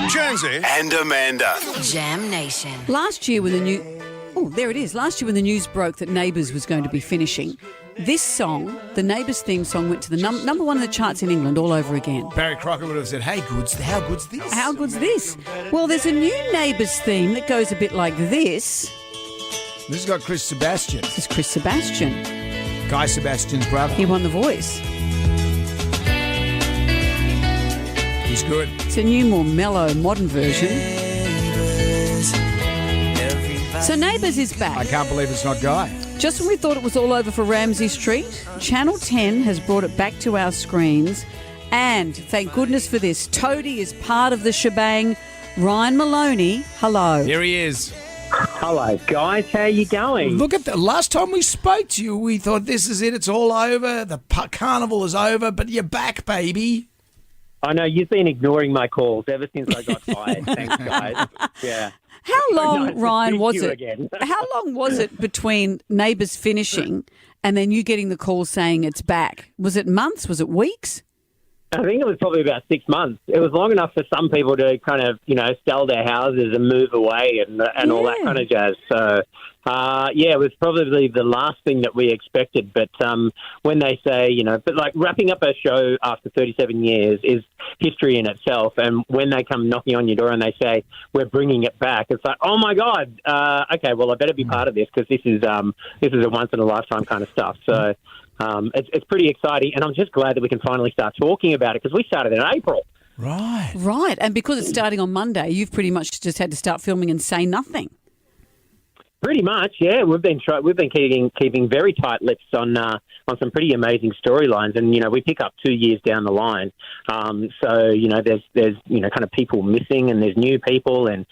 Jonesy and Amanda. Jam Nation. Last year when the news broke that Neighbours was going to be finishing, this song, the Neighbours theme song, went to the number one in the charts in England all over again. Barry Crocker would have said, hey, how good's this? How good's this? Well, there's a new Neighbours theme that goes a bit like this. This has got Chris Sebastian. This is Chris Sebastian. Guy Sebastian's brother. He won The Voice. He's good. It's a new, more mellow, modern version. So Neighbours is back. I can't believe it's not Guy. Just when we thought it was all over for Ramsay Street, Channel 10 has brought it back to our screens. And thank goodness for this, Toadie is part of the shebang. Ryan Maloney, hello. Here he is. Hello, guys. How you going? Look at the last time we spoke to you, we thought this is it. It's all over. The carnival is over, but you're back, baby. I know you've been ignoring my calls ever since I got fired. Thanks, guys. Yeah. How long, Nice to Ryan, speak was to you it? again. How long was it between Neighbours finishing and then you getting the call saying it's back? Was it months? Was it weeks? I think it was probably about 6 months. It was long enough for some people to kind of, sell their houses and move away and all that kind of jazz. So, it was probably the last thing that we expected. But when they say, but like wrapping up a show after 37 years is history in itself. And when they come knocking on your door and they say, we're bringing it back, it's like, oh, my God. Okay, well, I better be part of this because this is a once-in-a-lifetime kind of stuff. So it's pretty exciting. And I'm just glad that we can finally start talking about it because we started in April. Right. Right. And because it's starting on Monday, you've pretty much just had to start filming and say nothing. Pretty much, yeah. We've been keeping very tight lips on some pretty amazing storylines, and we pick up 2 years down the line. So there's kind of people missing, and there's new people, and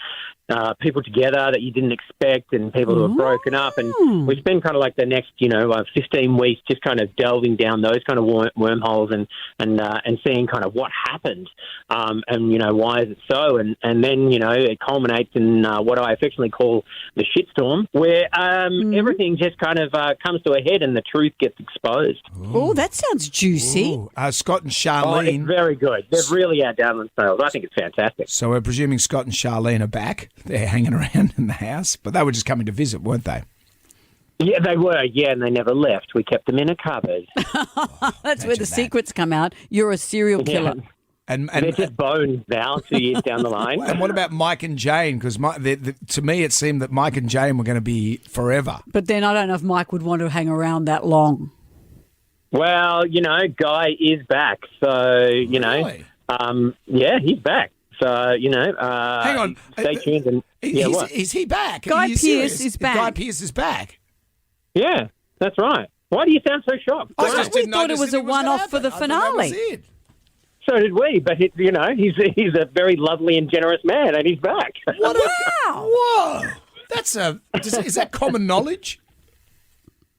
people together that you didn't expect, and people who have broken up, and we spend kind of like the next 15 weeks just kind of delving down those kind of wormholes and seeing kind of what happened, and why is it so, and then it culminates in what I affectionately call the shitstorm, where everything just kind of comes to a head and the truth gets exposed. Oh, that sounds juicy. Scott and Oh, Charlene. it's very good. They're really outdone themselves. I think it's fantastic. So we're presuming Scott and Charlene are back. They're hanging around in the house, but they were just coming to visit, weren't they? Yeah, they were. Yeah, and they never left. We kept them in a cupboard. That's where the secrets come out. You're a serial killer. Yeah. And They're just bones now, 2 years down the line. And what about Mike and Jane? Because to me, it seemed that Mike and Jane were going to be forever. But then I don't know if Mike would want to hang around that long. Well, Guy is back. So, Really? Yeah, he's back. So, Hang on. Stay tuned. And, what? Is he back? Guy Are you Pearce serious? is back. Guy Pearce is back. Yeah, that's right. Why do you sound so shocked? I Because just we didn't thought it notice was that a one-off for the I thought that was finale. it. So did we, but, he's a very lovely and generous man, and he's back. What Whoa. Is that common knowledge?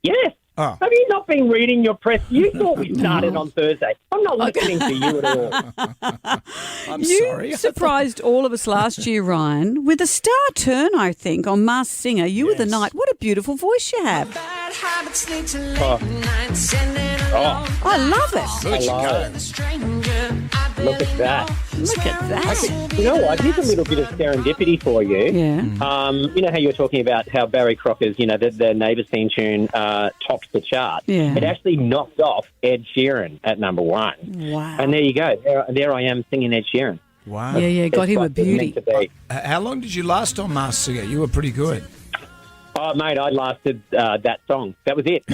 Yes. Oh. Have you not been reading your press? You thought we started on Thursday. I'm not listening to you at all. I'm You sorry. surprised all of us last year, Ryan, with a star turn, I think, on Masked Singer. You were the night. What a beautiful voice you have. I love it. Look at you go. Look at that. Look at that. You know what? Here's a little bit of serendipity for you. Yeah. You know how you were talking about how Barry Crocker's, the Neighbours theme tune topped the chart? Yeah. It actually knocked off Ed Sheeran at number one. Wow. And there you go. There I am singing Ed Sheeran. Wow. Yeah, got him a It's like it's beauty. meant to be. How long did you last on Masked Singer? You were pretty good. Oh, mate, I lasted that song. That was it.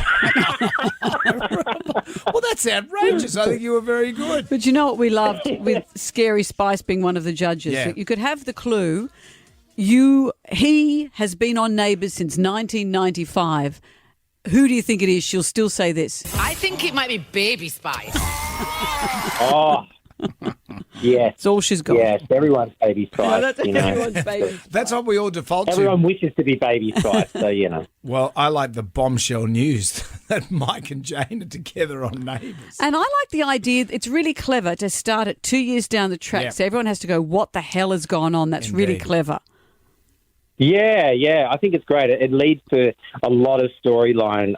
Well, that's outrageous. I think you were very good. But you know what we loved with Scary Spice being one of the judges? Yeah. You could have the clue. He has been on Neighbours since 1995. Who do you think it is? She'll still say this. I think it might be Baby Spice. Oh, yes. It's all she's got. Yes, everyone's Baby Spice. That's everyone's baby. That's what we all default Everyone to. wishes to be Baby Spice, so. Well, I like the bombshell news that Mike and Jane are together on Neighbours. And I like the idea. It's really clever to start it 2 years down the track. Yeah. So everyone has to go, what the hell has gone on? That's really Indeed. clever. Yeah, I think it's great. It leads to a lot of storyline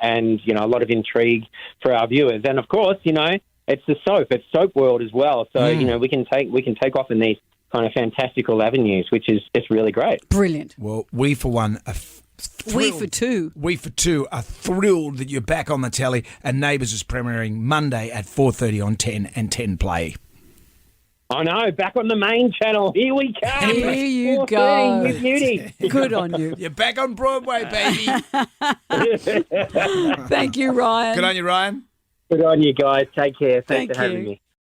and, a lot of intrigue for our viewers. And, of course, it's the soap. It's soap world as well. So, we can take off in these kind of fantastical avenues, which is just really great. Brilliant. Well, we for one are We thrilled. for two. We for two are thrilled that you're back on the telly, and Neighbours is premiering Monday at 4:30 on 10 and 10 Play. I know, back on the main channel. Here we come. Here you 4:30 go. with beauty. Good on you. You're back on Broadway, baby. Thank you, Ryan. Good on you, Ryan. Good on you guys. Take care. Thanks Thank for having you. me.